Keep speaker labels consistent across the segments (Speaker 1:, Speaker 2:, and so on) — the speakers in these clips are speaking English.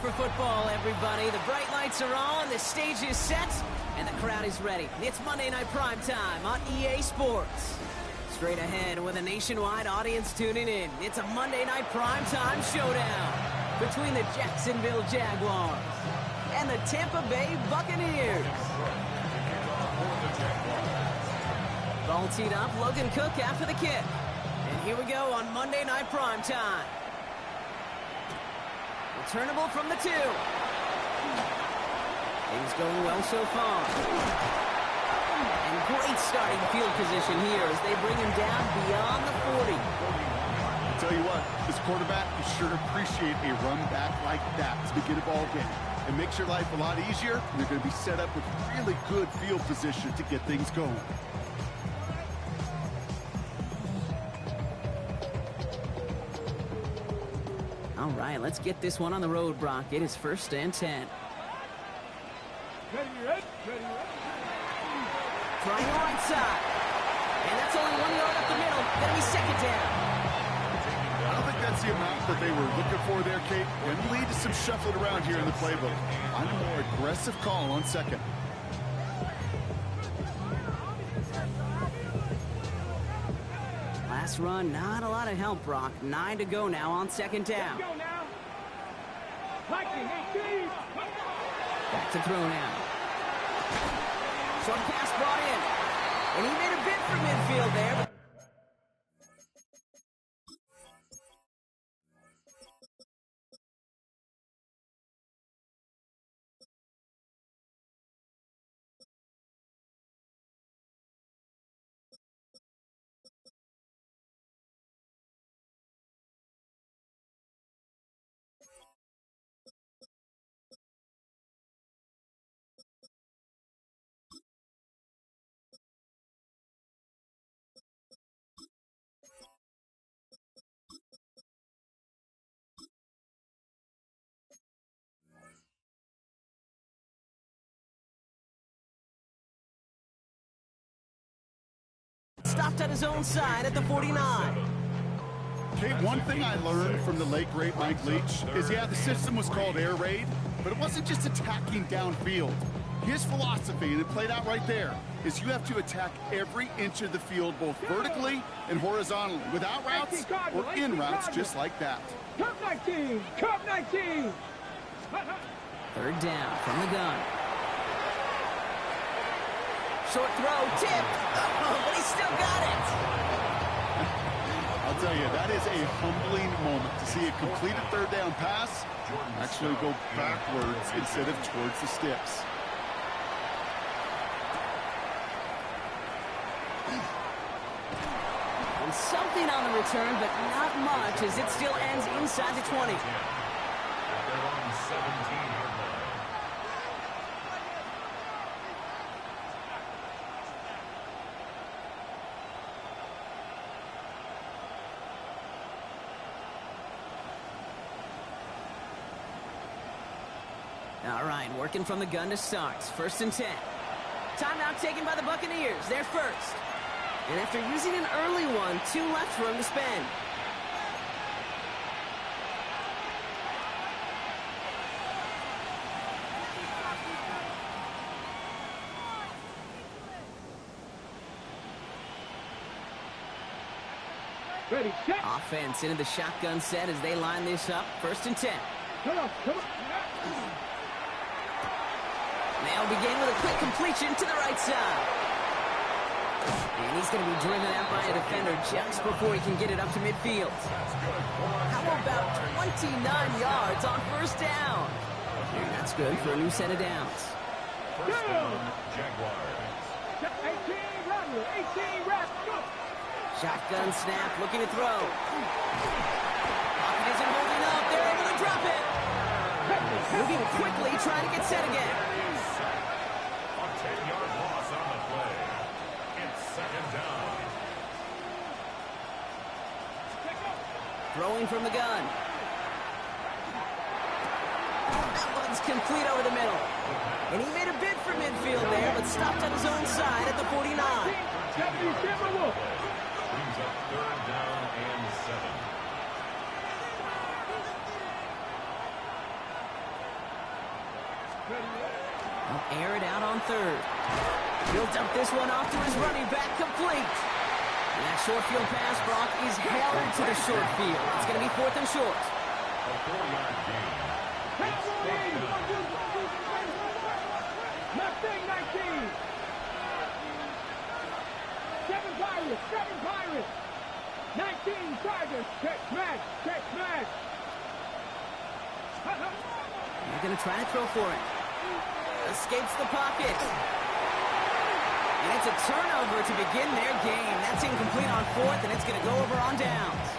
Speaker 1: for football, everybody. The bright lights are on, the stage is set, and the crowd is ready. It's Monday Night Primetime on EA Sports. Straight ahead with a nationwide audience tuning in, it's a Monday Night Primetime showdown between the Jacksonville Jaguars and the Tampa Bay Buccaneers. Ball teed up, Logan Cook after the kick. And here we go on Monday Night Primetime. Returnable from the 2. Things going well so far. And great starting field position here as they bring him down beyond the 40.
Speaker 2: I'll tell you what, this quarterback is sure to appreciate a run back like that to begin a ball game. It makes your life a lot easier, and they're going to be set up with really good field position to get things going.
Speaker 1: All right, let's get this one on the road, Brock. It is 1st and 10.
Speaker 3: Ready.
Speaker 1: Trying the right side. And that's only 1 yard up the middle. Gonna be 2nd down.
Speaker 2: I don't think that's the amount that they were looking for there, Kate. Going to lead to some shuffling around here in the playbook. On a more aggressive call on 2nd.
Speaker 1: Last run, not a lot of help, Brock. 9 to go now on 2nd down.
Speaker 3: Let's go now. Hiking, 18.
Speaker 1: Back to throw now. Short pass brought in. And he made a bid for midfield there. But stopped at his own side at the 49.
Speaker 2: Kate, one thing I learned from the late, great Mike Leach is, yeah, the system was called air raid, but it wasn't just attacking downfield. His philosophy, and it played out right there, is you have to attack every inch of the field, both vertically and horizontally, without routes or in routes, just like that.
Speaker 3: Cup 19.
Speaker 1: 3rd down from the gun. Short throw, tipped. Oh, but he still got it.
Speaker 2: I'll tell you, that is a humbling moment to see a completed 3rd down pass actually go backwards instead of towards the sticks.
Speaker 1: And something on the return, but not much as it still ends inside the 20.
Speaker 4: They're on 17-yard line.
Speaker 1: All right, working from the gun to start. 1st and 10. Timeout taken by the Buccaneers. They're first. And after using an early one, 2 left for him to spend.
Speaker 3: Ready, set.
Speaker 1: Offense into the shotgun set as they line this up. 1st and 10.
Speaker 3: Come on.
Speaker 1: They'll begin with a quick completion to the right side. And he's going to be driven out by a defender just before he can get it up to midfield. How about 29 yards on 1st down? And that's good for a new set of downs.
Speaker 4: 1st down, Jaguars.
Speaker 3: 18 rep. Go.
Speaker 1: Shotgun snap, looking to throw. Pocket isn't holding up. They're able to drop it. Moving quickly, trying to get set again.
Speaker 4: A 10-yard loss on the play. It's 2nd down.
Speaker 1: Throwing from the gun. That one's complete over the middle. And he made a bid for midfield there, but stopped on his own side at the 49.
Speaker 4: Brings up 3rd down and 7.
Speaker 1: He'll air it out on third. He'll dump this one off to his running back, complete. And that short field pass, Brock, is held to the short field. It's going to be 4th and short.
Speaker 4: A 4-yard gain.
Speaker 3: Mustang 19. 7 Pirates, 7 Pirates. 19 Tigers. Catch match, catch match.
Speaker 1: They're going to try to throw for it. Escapes the pocket. And it's a turnover to begin their game. That's incomplete on 4th, and it's going to go over on downs.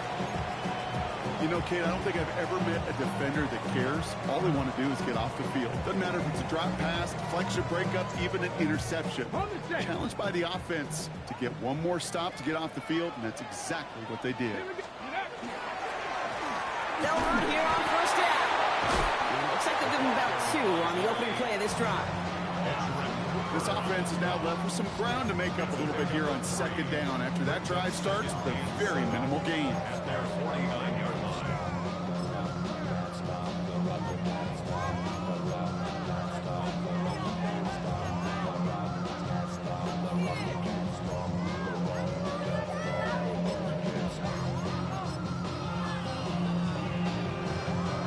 Speaker 2: You know, Kate, I don't think I've ever met a defender that cares. All they want to do is get off the field. Doesn't matter if it's a drop pass, deflection, breakup, even an interception. Challenged by the offense to get one more stop to get off the field, and that's exactly what they did.
Speaker 1: They'll run here on first down. And it looks like they'll give them about 2 on the opening play of this drive.
Speaker 2: This offense is now left with some ground to make up a little bit here on 2nd down. After that drive starts, with a very minimal gain.
Speaker 4: At their 49-yard line.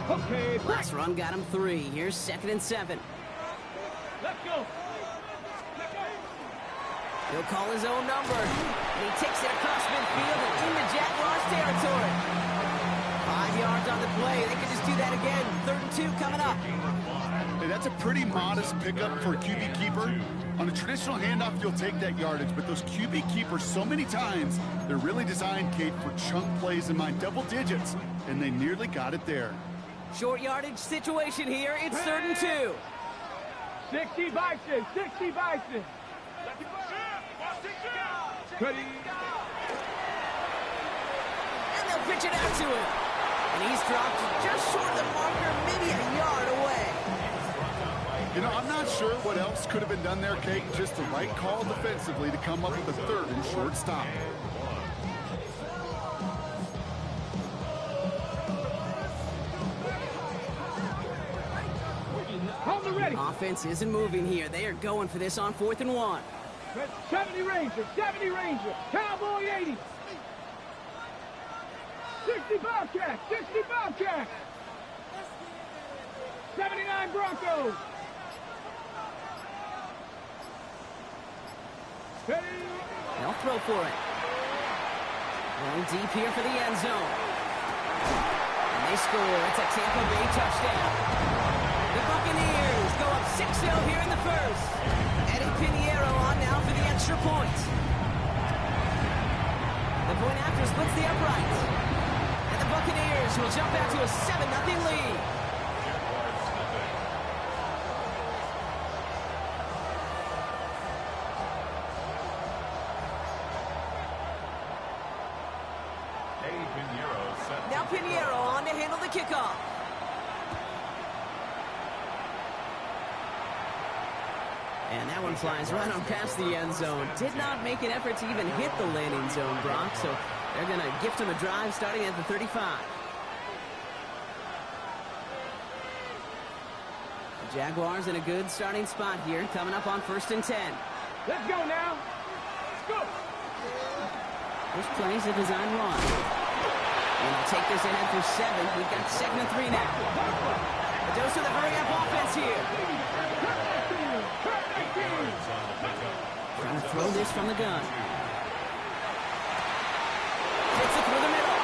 Speaker 3: Okay,
Speaker 1: Last run got him 3. Here's 2nd and 7.
Speaker 3: let's go.
Speaker 1: He'll call his own number. And he takes it across midfield and into Jaguars territory. 5 yards on the play. They can just do that again. 3rd and 2 coming up.
Speaker 2: Hey, that's a pretty modest pickup for a QB keeper. On a traditional handoff, you'll take that yardage, but those QB keepers, so many times, they're really designed, Kate, for chunk plays in mind, double digits, and they nearly got it there.
Speaker 1: Short yardage situation here. It's 3rd and 2.
Speaker 3: 60 Bison, 60 Bison. Ready.
Speaker 1: And they'll pitch it out to him. And he's dropped just short of the marker, maybe a yard away.
Speaker 2: You know, I'm not sure what else could have been done there, Kate. Just the right call defensively to come up with a 3rd and short stop.
Speaker 3: Hold the ready.
Speaker 1: Offense isn't moving here. They are going for this on 4th and 1.
Speaker 3: 70 Ranger, 70 Ranger. Cowboy 80. 60 Bobcat, 60 Bobcat. 79 Broncos. Ready.
Speaker 1: They'll throw for it. Going deep here for the end zone. And they score. It's a Tampa Bay touchdown. The Buccaneers go up 6-0 here in the first. Eddie Pinheiro on now for the extra point. The point after splits the uprights. And the Buccaneers will jump out to a 7-0 lead. Now Pinheiro on to handle the kickoff. And that one flies right on past the end zone. Did not make an effort to even hit the landing zone, Brock, so they're going to gift him a drive starting at the 35. The Jaguars in a good starting spot here, coming up on 1st and 10.
Speaker 3: Let's go now. Let's go.
Speaker 1: This play's a design run. And they'll take this ahead for 7. We've got 2nd and 3 now. A dose of the hurry-up offense here. Trying to throw this from the gun. Hits it through the middle.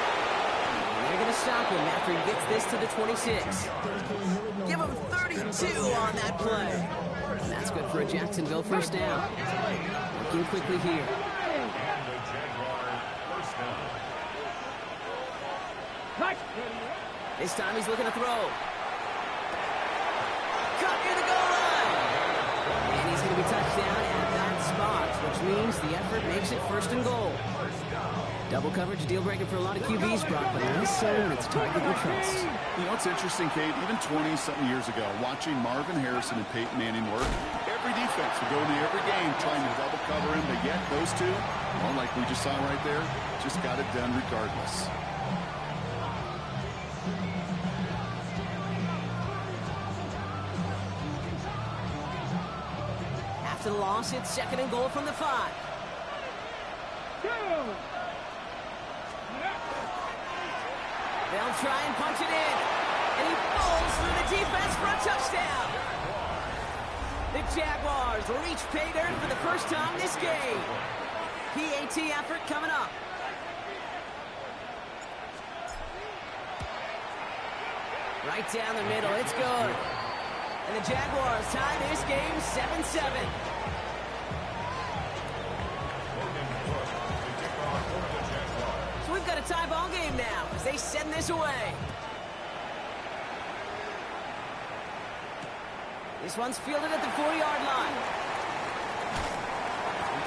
Speaker 1: And they're going to stop him after he gets this to the 26. Give him 32 on that play. And that's good for a Jacksonville first down. Looking quickly here. This time he's looking to throw. Cut near the goal line. And he's going to be touched down at that spot, which means the effort makes it 1st and goal. Double coverage, deal breaker for a lot of QBs, Brock, but this zone, it's target you trust.
Speaker 2: You know, it's interesting, Kate, even 20-something years ago, watching Marvin Harrison and Peyton Manning work, every defense would go into every game trying to double cover him, but yet those two, well, like we just saw right there, just got it done regardless.
Speaker 1: After the loss, it's 2nd and goal from the 5. They'll try and punch it in. And he falls through the defense for a touchdown. The Jaguars reach pay dirt for the first time this game. PAT effort coming up. Right down the middle, it's good. And the Jaguars tie this game 7-7. So we've got a tie ball game now as they send this away. This one's fielded at the 4-yard line.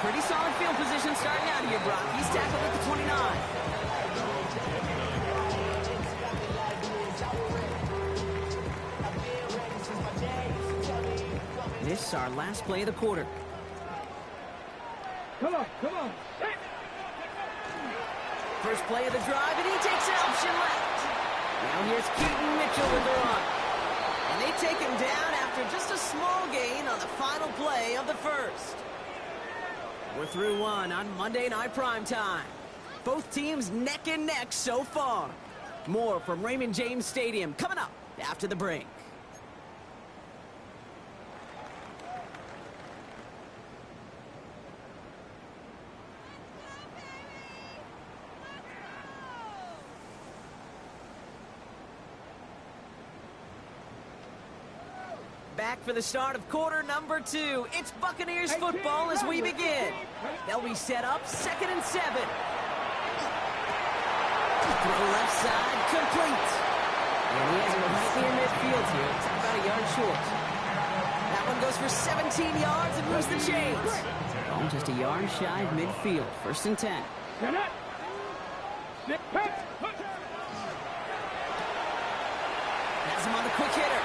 Speaker 1: Pretty solid field position starting out here, Brock. He's tackled at the 29. This is our last play of the quarter.
Speaker 3: Come on, come on.
Speaker 1: First play of the drive, and he takes an option left. Now here's Keaton Mitchell with the run. And they take him down after just a small gain on the final play of the first. We're through one on Monday Night Primetime. Both teams neck and neck so far. More from Raymond James Stadium coming up after the break. Back for the start of quarter number 2. It's Buccaneers football as we begin. They'll be set up 2nd and 7. Throw left side, complete. And he has it right near midfield here. It's about a yard short. That one goes for 17 yards and moves the chains. Oh, just a yard shy of midfield. 1st and 10. Has him on the quick hitter.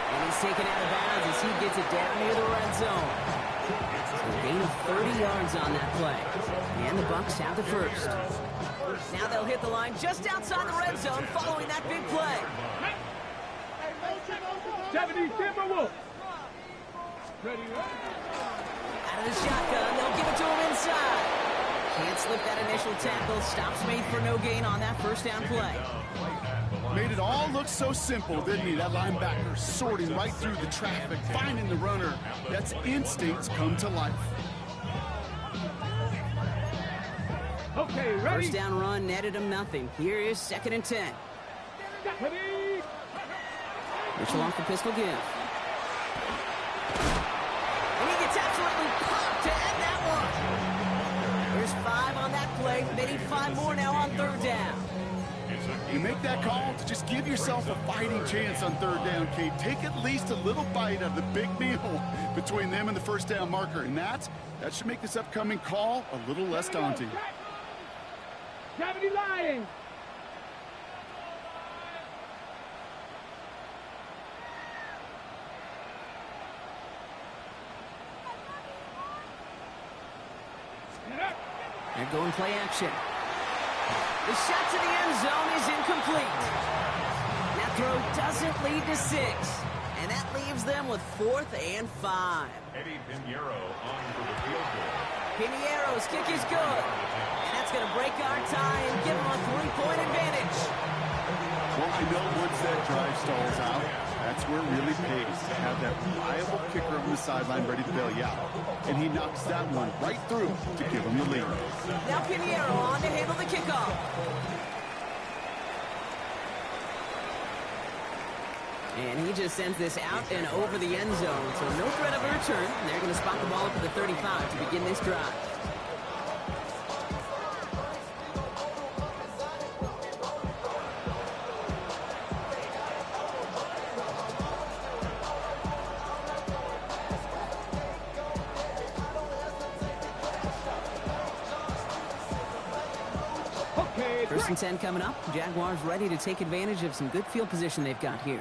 Speaker 1: And he's taken out of bounds as he gets it down near the red zone. So a gain of 30 yards on that play. And the Bucs have the first. Now they'll hit the line just outside the red zone following that big play.
Speaker 3: 70 Timberwolves.
Speaker 1: Out of the shotgun, they'll give it to him inside. Can't slip that initial tackle. Stops made for no gain on that first down play.
Speaker 2: Made it all look so simple, didn't he? That linebacker sorting right through the traffic, finding the runner. That's instincts come to life.
Speaker 3: Okay, ready?
Speaker 1: First down run netted him nothing. Here is 2nd and 10.
Speaker 3: Ready?
Speaker 1: Mitchell off the pistol give. And he gets absolutely popped to end that one. There's 5 on that play. They need 5 more now on 3rd down.
Speaker 2: You make that call to just give yourself a fighting chance on 3rd down, Kate. Take at least a little bite of the big meal between them and the first down marker. And that should make this upcoming call a little less daunting.
Speaker 3: 70 Lions.
Speaker 1: They're going play action. The shot to the end zone is incomplete. That throw doesn't lead to 6. And that leaves them with 4th and 5.
Speaker 4: Eddie Pinheiro on for the field goal.
Speaker 1: Pinheiro's kick is good. And that's going to break our tie and give them a 3-point advantage.
Speaker 2: Well, I know once that drive stalls out, that's where it really pays to have that reliable kicker on the sideline ready to bail you out. And he knocks that one right through to give him the lead.
Speaker 1: Now Pinheiro on to handle the kickoff. And he just sends this out and over the end zone, so no threat of a return. They're going to spot the ball up at the 35 to begin this drive. First and 10 coming up. Jaguars ready to take advantage of some good field position they've got here.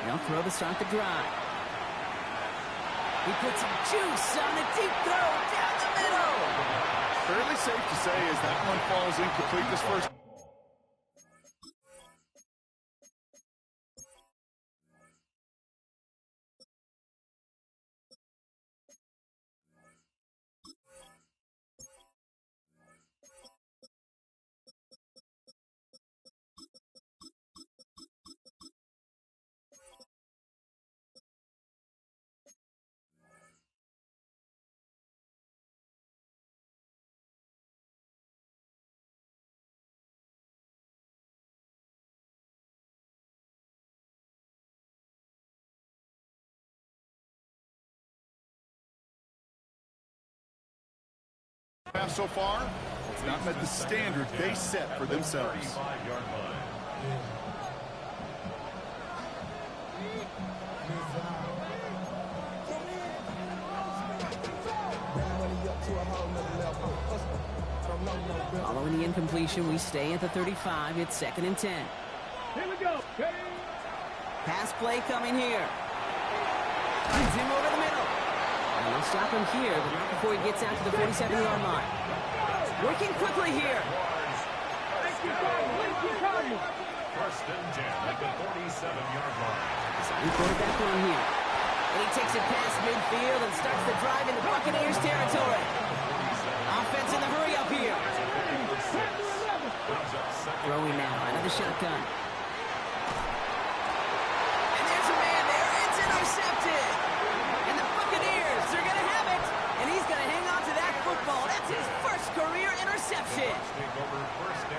Speaker 1: They'll throw to start the drive. He puts some juice on a deep throw down the middle.
Speaker 2: Fairly safe to say as that one falls incomplete this first. So far, it's not met the standard they set for themselves.
Speaker 1: Following the incompletion, we stay at the 35. It's 2nd and 10.
Speaker 3: Here we go.
Speaker 1: Pass play coming here. Finds him over the middle. And they'll stop him here, but not before he gets out to the 47-yard line. Working quickly here.
Speaker 4: First and 10 at the 47-yard line.
Speaker 1: New quarterback on here. And he takes it past midfield and starts the drive into Buccaneers territory. Offense in the hurry up here. Throwing now out of the shotgun. And there's a man there. It's intercepted. And the Buccaneers are going to have it. And he's going to hang on to that football. That's his first career interception.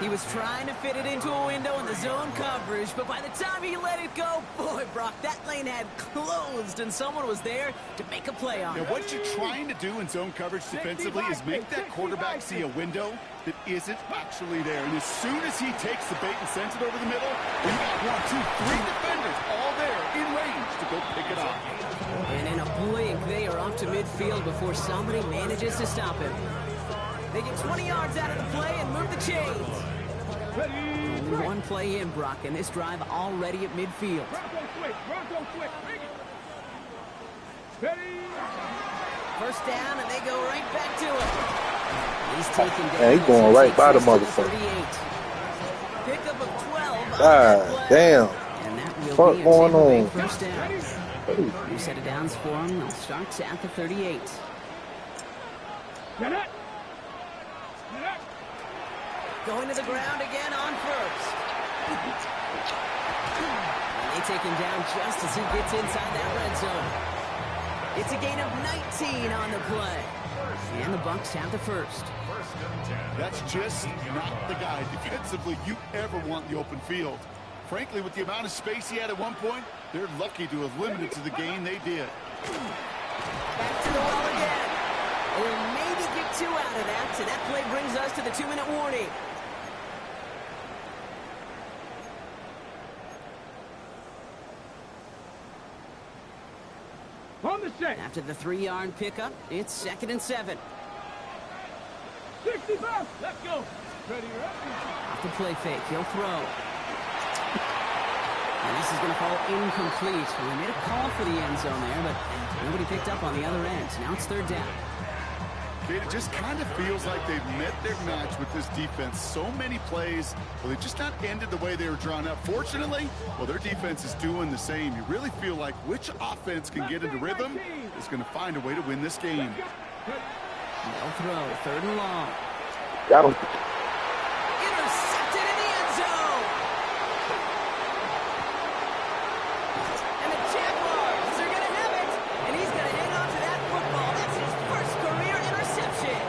Speaker 1: He was trying to fit it into a window in the zone coverage, but by the time he let it go, boy, Brock, that lane had closed, and someone was there to make a play on it.
Speaker 2: Now, what you're trying to do in zone coverage defensively is make that quarterback see a window that isn't actually there. And as soon as he takes the bait and sends it over the middle, you got 1, 2, 3 defenders all there in range to go pick it up.
Speaker 1: And in a blink, they are off to midfield before somebody manages to stop him. They get 20 yards out of the play and move the chains. Only one play in, Brock, and this drive already at midfield.
Speaker 3: Bronco switch.
Speaker 1: First down, and they go right back to it. He's taken down.
Speaker 5: Yeah, he's going right by the motherfucker.
Speaker 1: Pickup of 12.
Speaker 5: God damn.
Speaker 1: And that will
Speaker 5: What's
Speaker 1: be a
Speaker 5: going
Speaker 1: Tampa Bay
Speaker 5: on?
Speaker 1: first down. New set of downs for him. They'll start at the 38. Going to the ground again on first. And they take him down just as he gets inside that red zone. It's a gain of 19 on the play. And the Bucs have the first.
Speaker 2: That's just not the guy defensively you ever want in the open field. Frankly, with the amount of space he had at one point, they're lucky to have limited to the gain they did.
Speaker 1: Back to the well again. They'll maybe get 2 out of that, so that play brings us to the 2-minute warning.
Speaker 3: On the set.
Speaker 1: After the 3-yard pickup, it's 2nd and 7.
Speaker 3: 65. Let's go. Ready,
Speaker 1: Off the play fake, he'll throw. And this is going to fall incomplete. Well, they made a call for the end zone there, but nobody picked up on the other end. Now it's 3rd down.
Speaker 2: It just kind of feels like they've met their match with this defense. So many plays, well, they just not ended the way they were drawn up. Fortunately, well, their defense is doing the same. You really feel like which offense can get into rhythm is going to find a way to win this game.
Speaker 1: They'll throw, 3rd and long.
Speaker 5: Got him.
Speaker 1: Intercepted in the end zone. And the Jaguars are going to have it. And he's going to hang on to that football. That's his first career interception.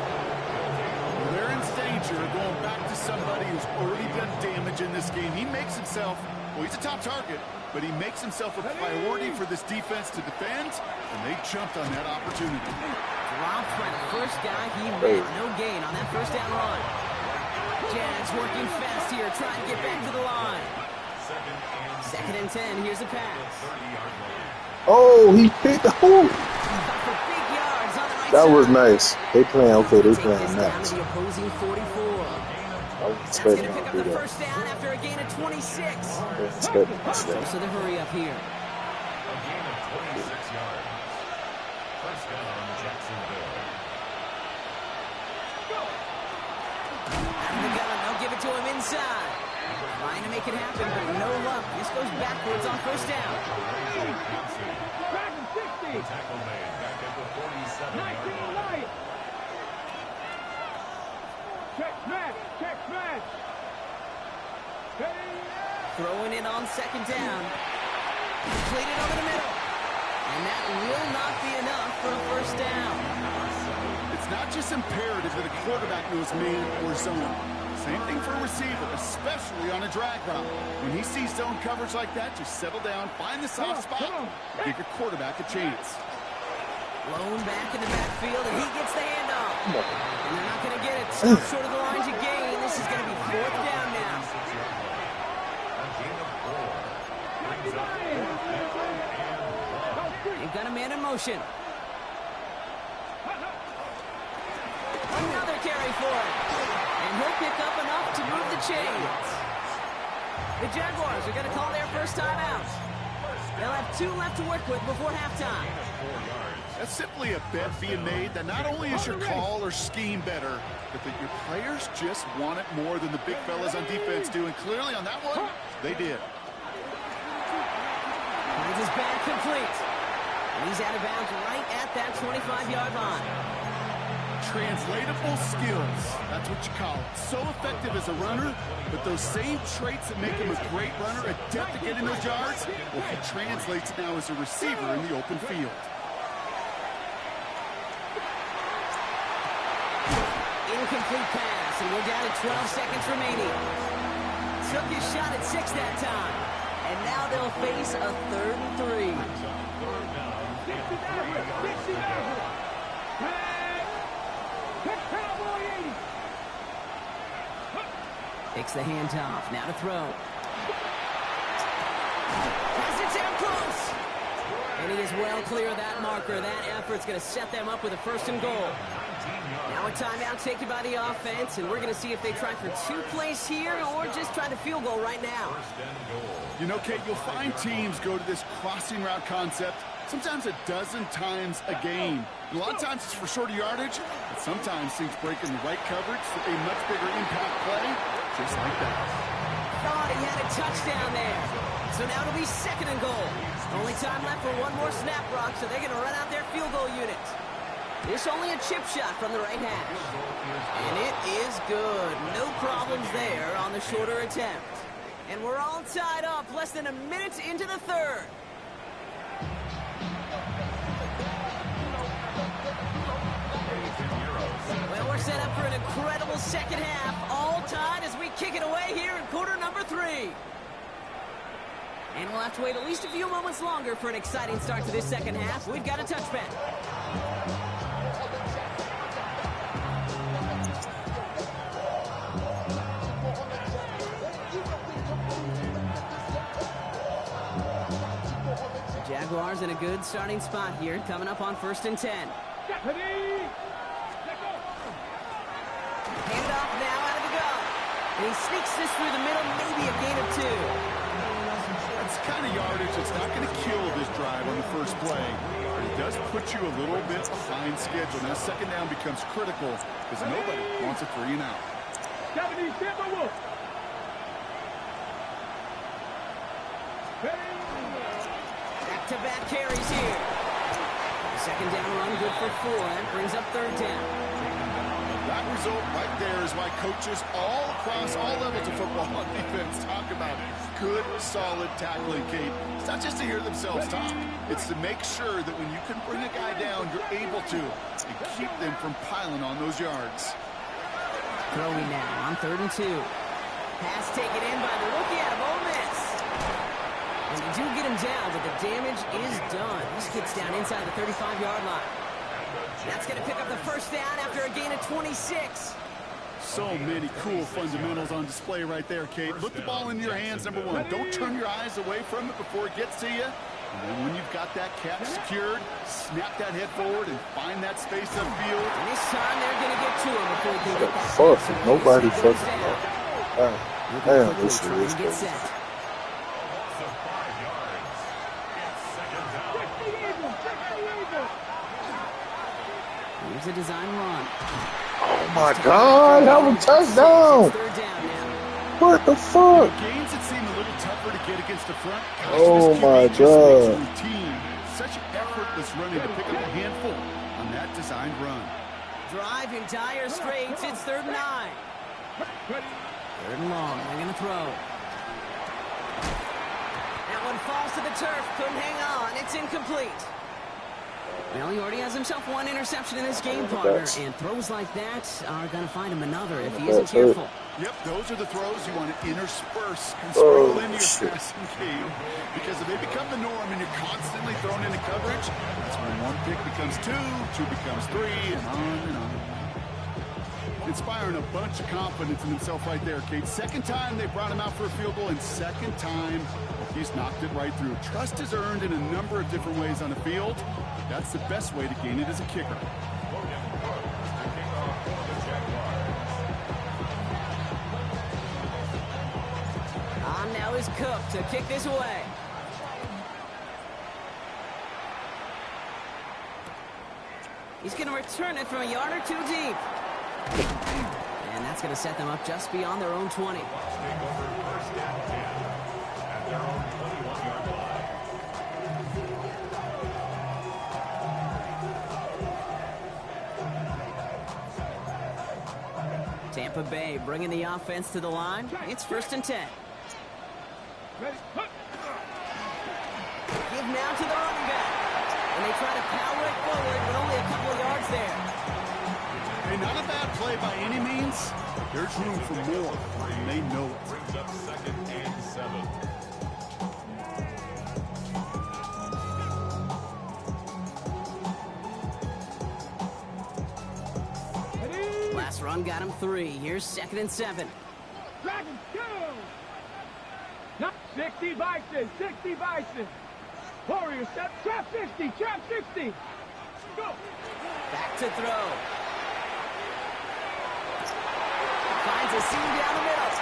Speaker 2: Well, they're in danger of going back to somebody who's already done damage in this game. He makes himself, well, he's a top target, but he makes himself a priority for this defense to defend, and they jumped on that opportunity.
Speaker 1: Dropped by the first guy he met. No gain on that first down run. Jags working fast here, trying to get back to the line. 2nd and 10, here's a pass.
Speaker 5: Oh, he picked the hole.
Speaker 1: For big yards on the right
Speaker 5: That was
Speaker 1: side.
Speaker 5: nice. They playing okay. They
Speaker 1: Take
Speaker 5: playing
Speaker 1: this down
Speaker 5: nice.
Speaker 1: to the opposing 44.
Speaker 5: I was
Speaker 1: That's going
Speaker 5: expecting
Speaker 1: to pick
Speaker 5: to
Speaker 1: up
Speaker 5: do
Speaker 1: the
Speaker 5: that.
Speaker 1: first down after a gain of 26.
Speaker 5: I was expecting to do that.
Speaker 1: So the hurry up here.
Speaker 4: A gain of 26 yards. First down, Jacksonville.
Speaker 1: to him inside. Trying to make it happen, but no luck. This goes backwards on first down.
Speaker 3: Back and 60.
Speaker 4: Tackle made back at the 47-yard
Speaker 3: 19
Speaker 4: line.
Speaker 3: light. Check smash. Check smash. Hey.
Speaker 1: Throwing it on second down. Completed over the middle. And that will not be enough for a first down.
Speaker 2: It's not just imperative that a quarterback knows man or zone. Same thing for a receiver, especially on a drag route. When he sees zone coverage like that, just settle down, find the soft spot, and give your quarterback a chance.
Speaker 1: Blown back in the backfield, and he gets the handoff. And they're not going to get it. Stop short of the line to gain. This is going to be fourth down now.
Speaker 4: A gain of 4. Brings up 4th down and 1.
Speaker 1: They've got a man in motion. Another carry for him. And he'll pick up enough to move the chains. The Jaguars are going to call their first time out. They'll have 2 left to work with before halftime.
Speaker 2: That's simply a bet being made that not only is your call or scheme better, but that your players just want it more than the big fellas on defense do. And clearly on that one, they did.
Speaker 1: Finds his back complete. And he's out of bounds right at that 25-yard line.
Speaker 2: Translatable skills. That's what you call it. So effective as a runner, but those same traits that make him a great runner, adept at getting those yards, well, he translates now as a receiver in the open field.
Speaker 1: Incomplete pass, and we're down to 12 seconds remaining. Took his shot at 6 that time. And now they'll face a 3rd and 3.
Speaker 3: 60 Cowboy 80.
Speaker 1: Takes the handoff. Now to throw. Pass it down close. And he is well clear of that marker. That effort's going to set them up with a 1st and goal. Now a timeout taken by the offense, and we're going to see if they try for 2 plays here or just try the field goal right now.
Speaker 2: You know, Kate, you'll find teams go to this crossing route concept sometimes a dozen times a game. A lot of times it's for shorter yardage, but sometimes things break in the right coverage for a much bigger impact play, just like that.
Speaker 1: Thought he had a touchdown there. So now it'll be 2nd and goal. Only time left for 1 more snap, Brock, so they're going to run out their field goal unit. This only a chip shot from the right hash. And it is good. No problems there on the shorter attempt. And we're all tied up less than a minute into the 3rd. Well, we're set up for an incredible 2nd half. All tied as we kick it away here in quarter number 3. And we'll have to wait at least a few moments longer for an exciting start to this 2nd half. We've got a touchback. The Jaguars in a good starting spot here, coming up on 1st and 10. Hand off now out of the gun. And he sneaks this through the middle, maybe a gain of 2.
Speaker 2: That's the kind of yardage that's not going to kill this drive on the first play. But it does put you a little bit behind schedule. Now 2nd down becomes critical because nobody wants a 3 and out.
Speaker 3: 70 Timberwolves.
Speaker 1: Back-to-back carries here. 2nd down run, good for 4. That brings up 3rd down.
Speaker 2: That result right there is why coaches all across all levels of football on defense talk about good, solid tackling, Kate. It's not just to hear themselves talk. It's to make sure that when you can bring a guy down, you're able to and keep them from piling on those yards.
Speaker 1: Throwing now on 3rd and 2. Pass taken in by the rookie out of Ole Miss. And they do get him down, but the damage is done. This gets down inside the 35-yard line. That's going to pick up the 1st down after a gain of 26.
Speaker 2: So many cool fundamentals on display right there, Kate. Put the ball in your hands, number 1. Don't turn your eyes away from it before it gets to you. And then when you've got that catch secured, snap that head forward and find that space upfield.
Speaker 1: And this time they're going to get to him before he can get that.
Speaker 5: Fuck, nobody fucking damn, this is
Speaker 1: Get set. Here's a design run.
Speaker 5: Oh my God, that was a touchdown.
Speaker 1: 3rd down now.
Speaker 5: What the fuck?
Speaker 2: Games that seem a little tougher to get against the front. Gosh,
Speaker 5: Oh
Speaker 2: this
Speaker 5: my
Speaker 2: QB just makes
Speaker 5: God.
Speaker 2: routine. Such effortless running to pick up a handful on that designed run.
Speaker 1: Drive in dire straits. It's 3rd and 9. 3rd and long. They're going to throw. That one falls to the turf. Couldn't hang on. It's incomplete. Well, he already has himself one interception in this game, partner, and throws like that are going to find him another if he isn't careful.
Speaker 2: Yep, those are the throws you want to intersperse and sprinkle into your passing game, because if they become the norm and you're constantly thrown into coverage, that's when one pick becomes two becomes three, and on. Inspiring a bunch of confidence in himself right there, Kate. 2nd time they brought him out for a field goal, and 2nd time he's knocked it right through. Trust is earned in a number of different ways on the field. That's the best way to gain it as a kicker.
Speaker 1: On now is Cook to kick this away. He's going to return it from a yard or two deep. And that's going to set them up just beyond their own 20. Tampa Bay bringing the offense to the line. It's 1st and 10. Give now to the running back. And they try to power it forward, but only a couple of yards there.
Speaker 2: Hey, not a bad play by any means. There's room for more, and they know it.
Speaker 4: Brings up 2nd and 7.
Speaker 1: Last run got him 3. Here's 2nd and 7.
Speaker 3: Dragons, go! Not 60 Bison, 60 Bison. Warriors, step, trap 50, trap 60. Go!
Speaker 1: Back to throw. Finds a seam down the middle.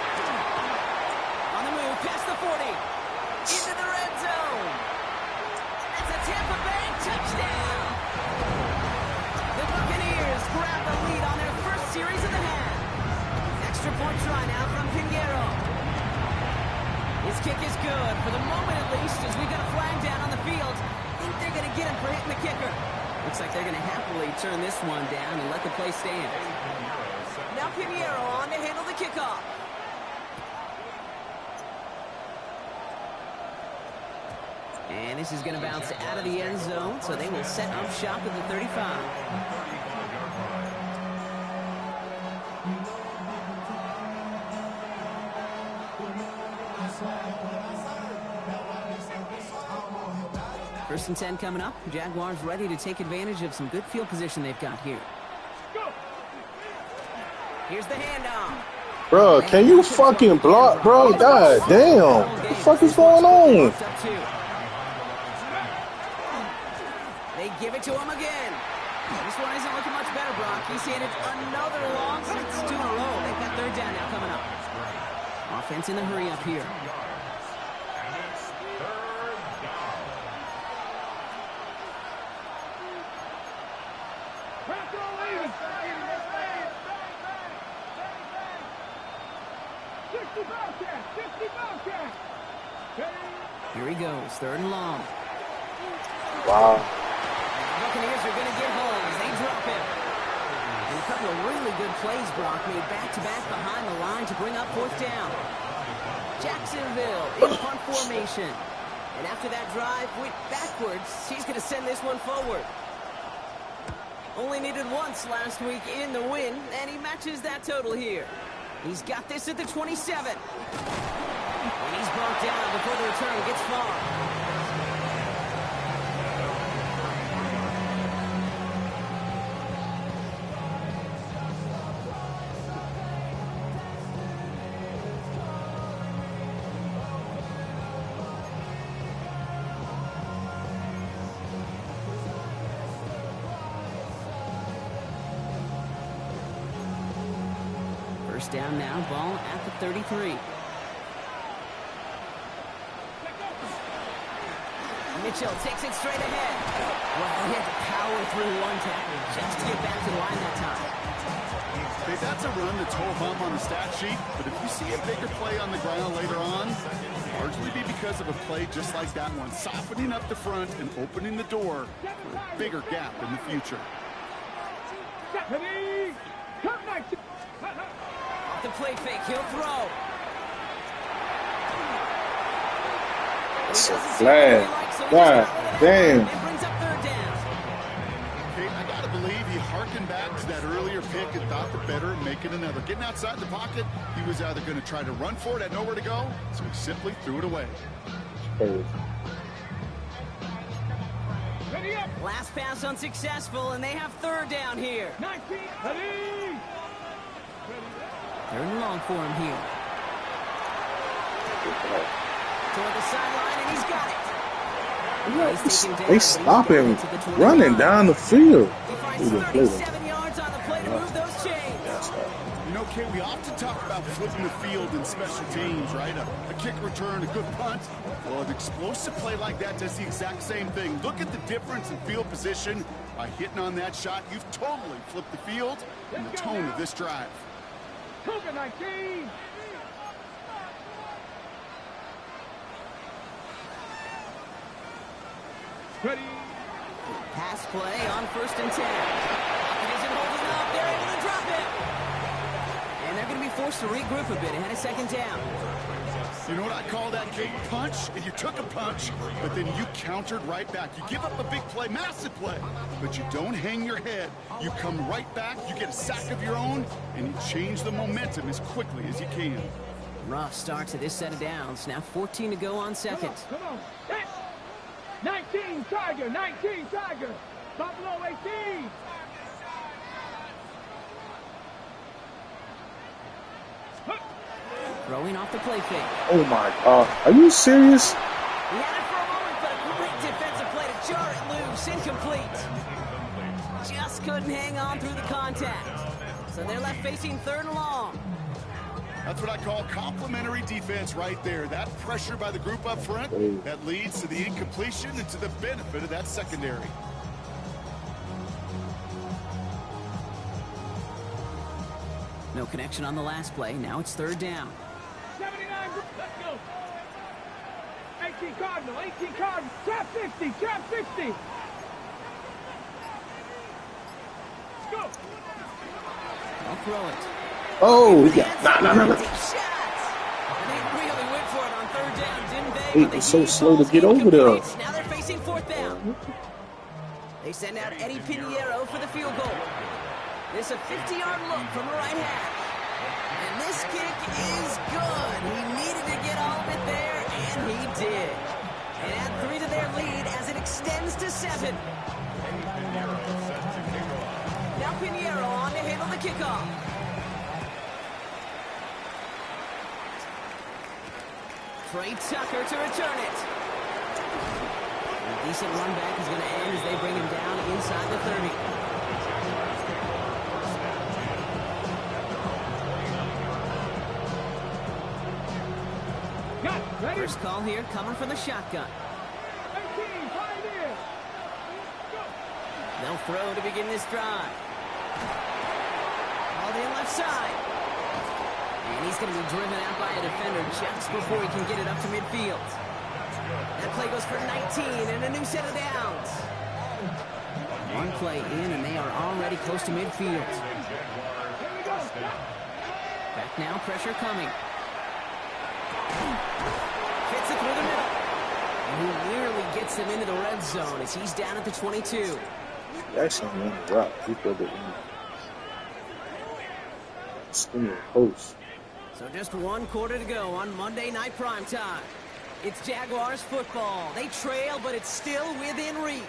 Speaker 1: On the move, past the 40. Into the red zone. That's a Tampa Bay touchdown. The Buccaneers grab the lead on their first series of the half. Extra point try now from Pinheiro. His kick is good, for the moment at least, as we got a flag down on the field. I think they're going to get him for hitting the kicker. Looks like they're going to happily turn this one down and let the play stand. Now Pinheiro on to handle the kickoff. And this is going to bounce out of the end zone, so they will set up shop at the 35. First and 10 coming up. Jaguars ready to take advantage of some good field position they've got here. Here's the handoff.
Speaker 5: Bro, can you fucking block, bro? God damn. What the fuck is going on?
Speaker 1: They give it to him again. This one isn't looking much better, Brock. He's handed another long, but it's 2 in a row. They've got 3rd down now coming up. Offense in the hurry up here. Here he goes, 3rd and long.
Speaker 5: Wow.
Speaker 1: The Buccaneers are going to get home as they drop him. And a couple of really good plays, Brock, made back-to-back behind the line to bring up 4th down. Jacksonville in punt formation. And after that drive went backwards, he's going to send this one forward. Only needed once last week in the win, and he matches that total here. He's got this at the 27. And he's brought down before the return gets far. First down now, ball at the 33. Mitchell takes it straight ahead. Well, he had to power through one tackle just to get back to the line that time.
Speaker 2: Okay, that's a run that's whole hum on the stat sheet, but if you see a bigger play on the ground later on, largely be because of a play just like that one, softening up the front and opening the door for a bigger gap in the future.
Speaker 1: Off the play fake, he'll throw.
Speaker 5: It's a flag. God damn.
Speaker 1: It brings up third down.
Speaker 2: Okay, I gotta believe he harkened back to that earlier pick and thought the better of making another. Getting outside the pocket, he was either going to try to run for it, had nowhere to go, so he simply threw it away.
Speaker 1: Last pass unsuccessful, and they have third down here.
Speaker 3: 19,
Speaker 1: Third and long for him here. Toward the sideline, and he's got it.
Speaker 5: They stop him running down the field.
Speaker 1: He finds 37 yards on the play to move those chains.
Speaker 2: You know, Kay, we often talk about flipping the field in special teams, right? A kick return, a good punt. Well, an explosive play like that does the exact same thing. Look at the difference in field position. By hitting on that shot, you've totally flipped the field and the tone of this drive.
Speaker 3: Cougar 19. Ready.
Speaker 1: Pass play on 1st and 10. It isn't holding up. They're able to drop it. And they're going to be forced to regroup a bit ahead of second down.
Speaker 2: You know what I call that, Kate? Punch. You took a punch, but then you countered right back. You give up a big play, massive play, but you don't hang your head. You come right back, you get a sack of your own, and you change the momentum as quickly as you can.
Speaker 1: Rough start to this set of downs. Now 14 to go on second.
Speaker 3: Come on. Hit. 19 Tiger. 19 Tiger. Buffalo 18.
Speaker 1: Throwing off the play fake.
Speaker 5: Oh my God. Are you serious?
Speaker 1: He had it for a moment, but a great defensive play to jar it loose. Incomplete. Just couldn't hang on through the contact. So they're left facing third and long.
Speaker 2: That's what I call complementary defense right there. That pressure by the group up front, that leads to the incompletion and to the benefit of that secondary.
Speaker 1: No connection on the last play. Now it's third down.
Speaker 3: 79. Let's go. 18 Cardinal. 18 Cardinal. Trap 60. Trap 60. Let's go.
Speaker 1: I'll throw it.
Speaker 5: Oh, yeah. Nah.
Speaker 1: Deep shots. And they really went for it on third down, didn't they?
Speaker 5: He was so slow to get over there.
Speaker 1: Now they're facing fourth down. They send out Eddie Pinheiro for the field goal. This a 50-yard look from the right half. And this kick is good. He needed to get all of it there, and he did. And add 3 to their lead as it extends to 7. Now Pinheiro on to handle the kickoff. Trey Tucker to return it. A decent run back is going to end as they bring him down inside the 30. First call here coming from the shotgun.
Speaker 3: 18, pioneer. Go.
Speaker 1: They'll throw to begin this drive. Called in left side. And he's going to be driven out by a defender just before he can get it up to midfield. That play goes for 19 and a new set of downs. One play in and they are already close to midfield. Back now, pressure coming. Fits it through the middle. And he nearly gets them into the red zone as he's down at the 22.
Speaker 5: Jackson on the drop. He filled it in. Still post.
Speaker 1: So just 1 quarter to go on Monday Night Primetime. It's Jaguars football. They trail, but it's still within reach.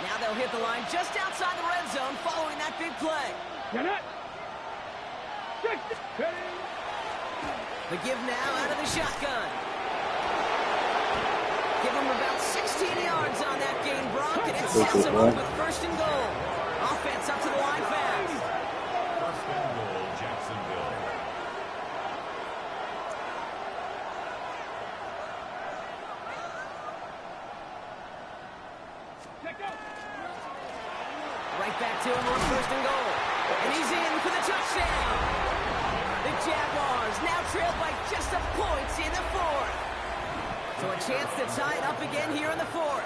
Speaker 1: Now they'll hit the line just outside the red zone following that big play.
Speaker 3: Get it.
Speaker 1: The give now out of the shotgun. Give him about 16 yards on that gain, Brock, and it sets him up with 1st and goal. Offense up to the line fast. back to him on 1st and goal. And he's in for the touchdown. The Jaguars now trail by just a point in the 4th. So a chance to tie it up again here in the 4th.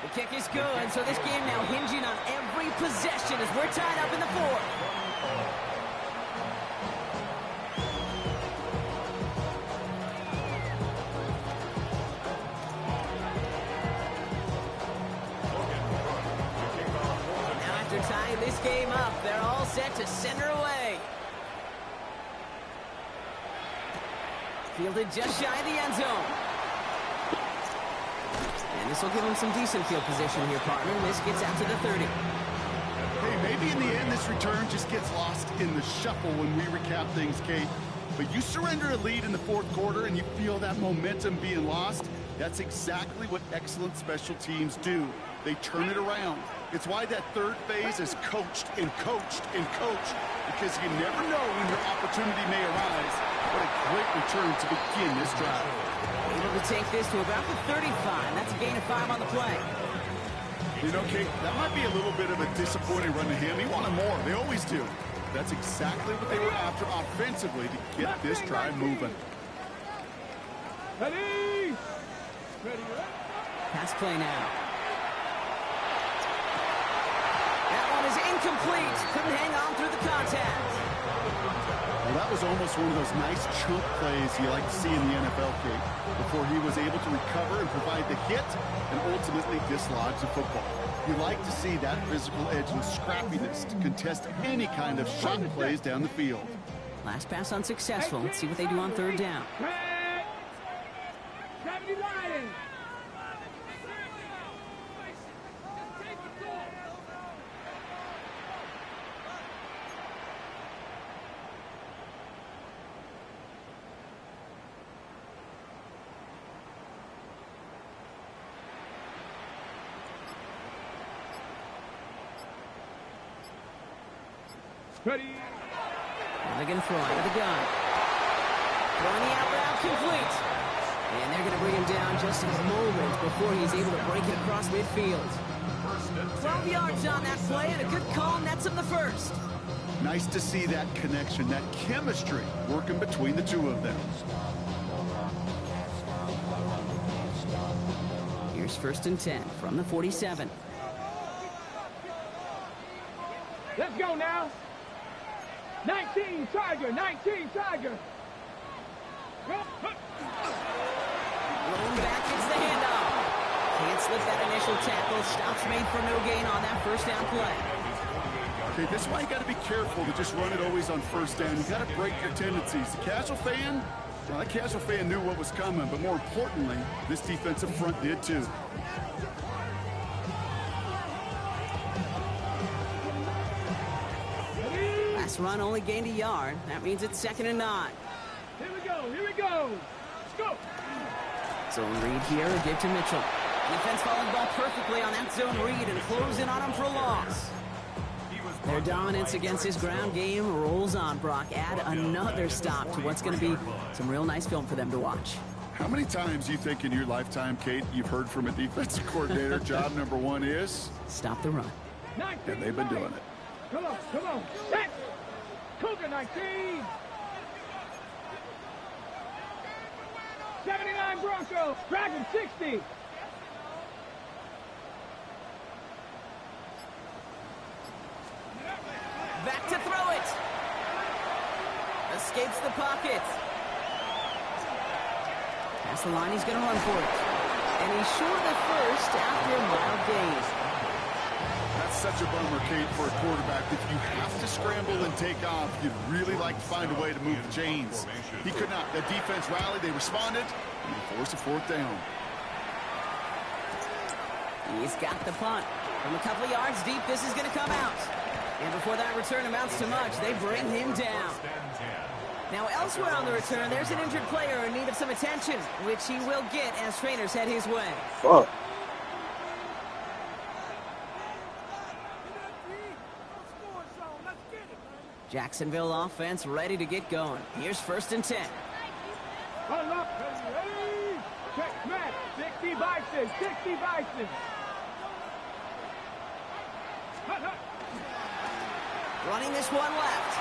Speaker 1: The kick is good, so this game now hinging on every possession as we're tied up in the 4th. Now after tying this game up, they're all set to center away. Fielded just shy of the end zone. And this will give him some decent field position here, partner. This gets out to the 30.
Speaker 2: Hey, maybe in the end this return just gets lost in the shuffle when we recap things, Kate. But you surrender a lead in the 4th quarter and you feel that momentum being lost. That's exactly what excellent special teams do. They turn it around. It's why that 3rd phase is coached and coached and coached, because you never know when your opportunity may arise. What a great return to begin this drive.
Speaker 1: Able to take this to about the 35. That's a gain of 5 on the play.
Speaker 2: You know, Kate, that might be a little bit of a disappointing run to him. He wanted more. They always do. That's exactly what they were after offensively to get this drive moving.
Speaker 3: Ready?
Speaker 1: Pass play now. That one is incomplete. Couldn't hang on through the contact.
Speaker 2: Well, that was almost one of those nice chunk plays you like to see in the NFL, Kate, before he was able to recover and provide the hit and ultimately dislodge the football. You like to see that physical edge and scrappiness to contest any kind of shot plays down the field.
Speaker 1: Last pass unsuccessful. Let's see what they do on 3rd down.
Speaker 3: 70 Lions. Ready?
Speaker 1: They're going to throw out of the gun. Throwing the out route complete. And they're going to bring him down just a moment before he's able to break it across midfield. 12 yards on that play, and a good call nets him the 1st.
Speaker 2: Nice to see that connection, that chemistry working between the two of them.
Speaker 1: Here's 1st and 10 from the 47.
Speaker 3: Let's go now. 19 Tiger, 19 Tiger.
Speaker 1: Rolling back, it's the handoff. Can't slip that initial tackle. Stops made for no gain on that 1st down play.
Speaker 2: Okay, this is why you got to be careful to just run it always on 1st down. You got to break your tendencies. The casual fan, well, that casual fan knew what was coming, but more importantly, this defensive front did too.
Speaker 1: Last run only gained a yard. That means it's 2nd and 9.
Speaker 3: Here we go, here we go. Let's go.
Speaker 1: Zone read here, a give to Mitchell. Defense following the ball perfectly on that zone read and closing on him for a loss. Their dominance against this ground game rolls on, Brock. Add another stop to what's going to be some real nice film for them to watch.
Speaker 2: How many times do you think in your lifetime, Kate, you've heard from a defensive coordinator, job number 1 is?
Speaker 1: Stop the run.
Speaker 2: And they've been doing it.
Speaker 3: Come on, come on. Set. Cougar 19. 79 Broncos. Dragon 60.
Speaker 1: Back to throw it. Escapes the pocket. Past the line, he's going to run for it. And he's short of the 1st after a mild gain.
Speaker 2: That's such a bummer, Kate, for a quarterback. If you have to scramble and take off, you'd really like to find a way to move the chains. He could not. The defense rallied, they responded, and he forced a 4th down.
Speaker 1: He's got the punt. From a couple of yards deep, this is going to come out. And before that return amounts to much, they bring him down. Now, elsewhere on the return, there's an injured player in need of some attention, which he will get as trainers head his way.
Speaker 5: Fuck.
Speaker 1: Jacksonville offense ready to get going. Here's 1st and 10.
Speaker 3: Check smash. 60 Bison. 60 Bison.
Speaker 1: Running this one left.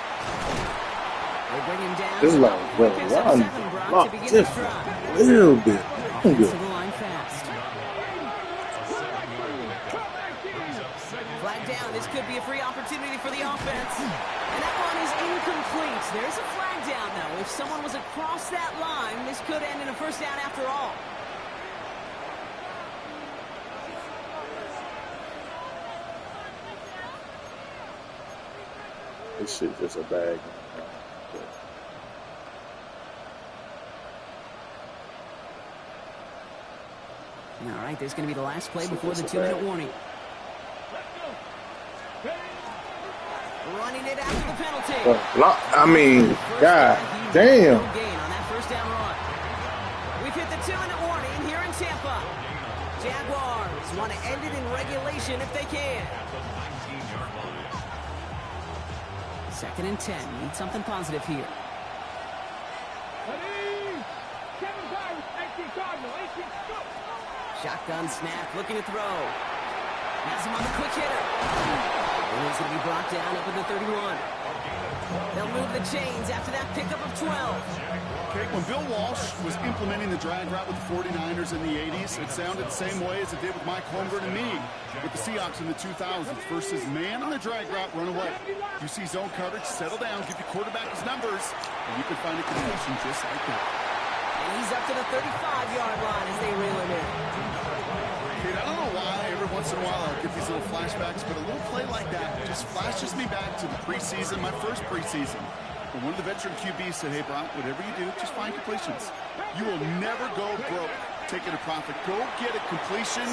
Speaker 1: They bring him down.
Speaker 5: This is like, bro, Ron, just a little bit. I'm good.
Speaker 1: To the line fast. Flag down. This could be a free opportunity for the offense. And that one is incomplete. There's a flag down, though. If someone was across that line, this could end in a 1st down after all.
Speaker 5: This shit just a bag.
Speaker 1: All right, there's going to be the last play before the 2-minute warning. Running it after the penalty.
Speaker 5: I mean, god damn.
Speaker 1: Gain on that 1st down run. We've hit the 2-minute warning here in Tampa. Jaguars want to end it in regulation if they can. 2nd and 10. Need something positive here. Shotgun snap, looking to throw. Has him on the quick hitter. And he's going to be brought down up at the 31. They'll move the chains after that pickup of 12.
Speaker 2: Okay, when Bill Walsh was implementing the drag route with the 49ers in the 80s, it sounded the same way as it did with Mike Holmgren and me with the Seahawks in the 2000s versus man on the drag route, run away. You see zone coverage, settle down, give your quarterback his numbers, and you can find a completion just like that.
Speaker 1: And he's up to the 35-yard line as they reel him in.
Speaker 2: Kid, I don't know why every once in a while I'll get these little flashbacks, but a little play like that just flashes me back to the preseason, my first preseason. When one of the veteran QBs said, hey, Brock, whatever you do, just find completions. You will never go broke taking a profit. Go get a completion.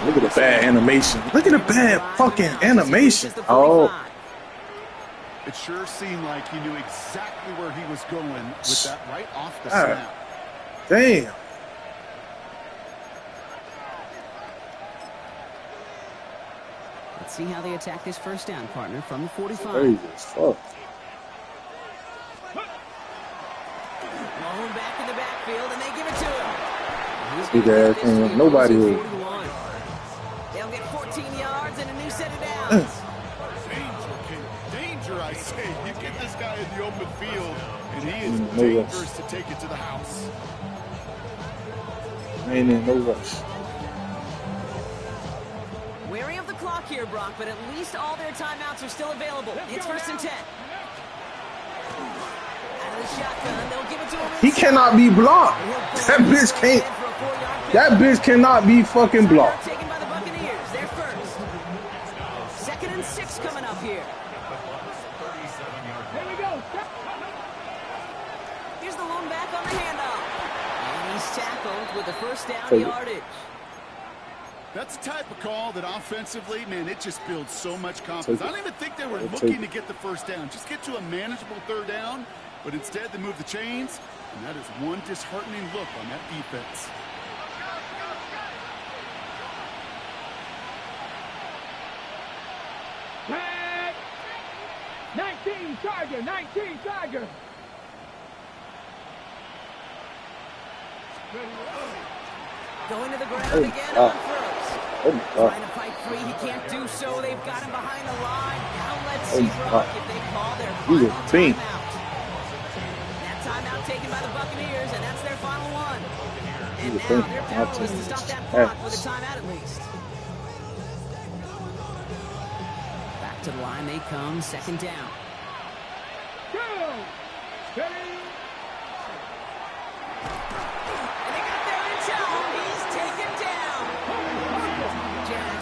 Speaker 5: Look at the bad animation. Look at the bad fucking animation. Oh.
Speaker 2: It sure seemed like he knew exactly where he was going with that right off the snap.
Speaker 5: Damn.
Speaker 1: Let's see how they attack this 1st down, partner, from the 45.
Speaker 5: Crazy as fuck.
Speaker 1: Mahomes back in the backfield, and they give it to him.
Speaker 5: Big ass man. Nobody will.
Speaker 1: They'll get 14 yards and a new set of downs.
Speaker 2: Danger, I say. You get this guy in the open field, and he is dangerous to take it to the house.
Speaker 5: Ain't in no rush.
Speaker 1: Wary of the clock here, Brock, but at least all their timeouts are still available. It's 1st and 10. Out of the shotgun, they'll give it to him.
Speaker 5: He cannot be blocked. That bitch can't. That bitch cannot be fucking blocked.
Speaker 1: Taken by the Buccaneers. They're first. 2nd and 6 coming up here.
Speaker 3: Here we go.
Speaker 1: Here's the lone back on the handoff. And he's tackled with the 1st down yardage.
Speaker 2: That's the type of call that offensively, man, it just builds so much confidence. I don't even think they were looking to get the 1st down. Just get to a manageable 3rd down, but instead they move the chains, and that is one disheartening look on that defense.
Speaker 3: Tag. 19 Charger. 19 Charger.
Speaker 1: Going to the ground again on first. Trying to fight free. He can't do so. They've got him behind the line. Now let's see, Brock, if they call their final timeout. That timeout taken by the Buccaneers, and that's their final one. And now they're powerless to stop that clock with a timeout at least. Back to the line they come. 2nd down.
Speaker 3: Go. Steady.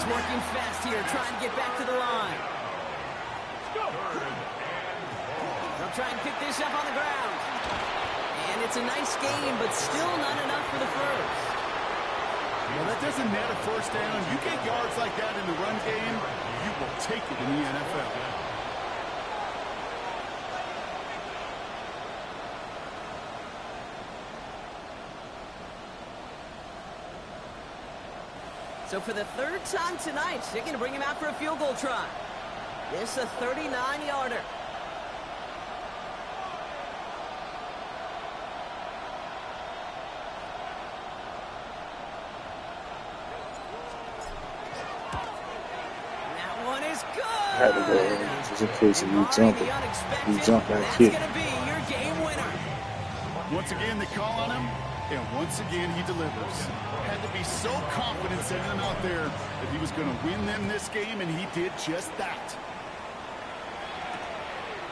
Speaker 1: Working fast here, trying to get back to the line. They'll try and pick this up on the ground. And it's a nice game, but still not enough for the first.
Speaker 2: Well, that doesn't net a 1st down. You get yards like that in the run game, you will take it in the NFL.
Speaker 1: So for the 3rd time tonight, they're going to bring him out for a field goal try. This is a 39-yarder.
Speaker 5: had to go in just in case if you jump that kick.
Speaker 2: Once again, they call on him, and once again, he delivers. Had to be so confident sending him out there that he was going to win them this game, and he did just that.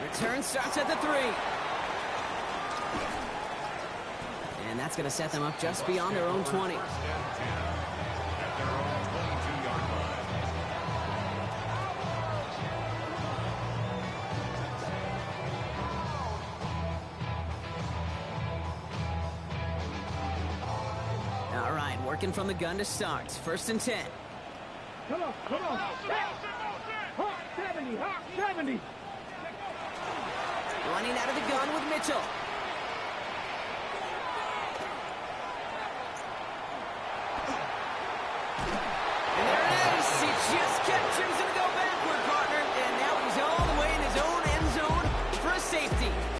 Speaker 1: Return starts at the 3. And that's going to set them up just beyond their own 20. All right, working from the gun to start. 1st and 10.
Speaker 3: Come on, come on. Hawk 70, Hawk 70.
Speaker 1: Running out of the gun with Mitchell. And there it is. He just kept choosing to go backward, partner. And now he's all the way in his own end zone for a safety.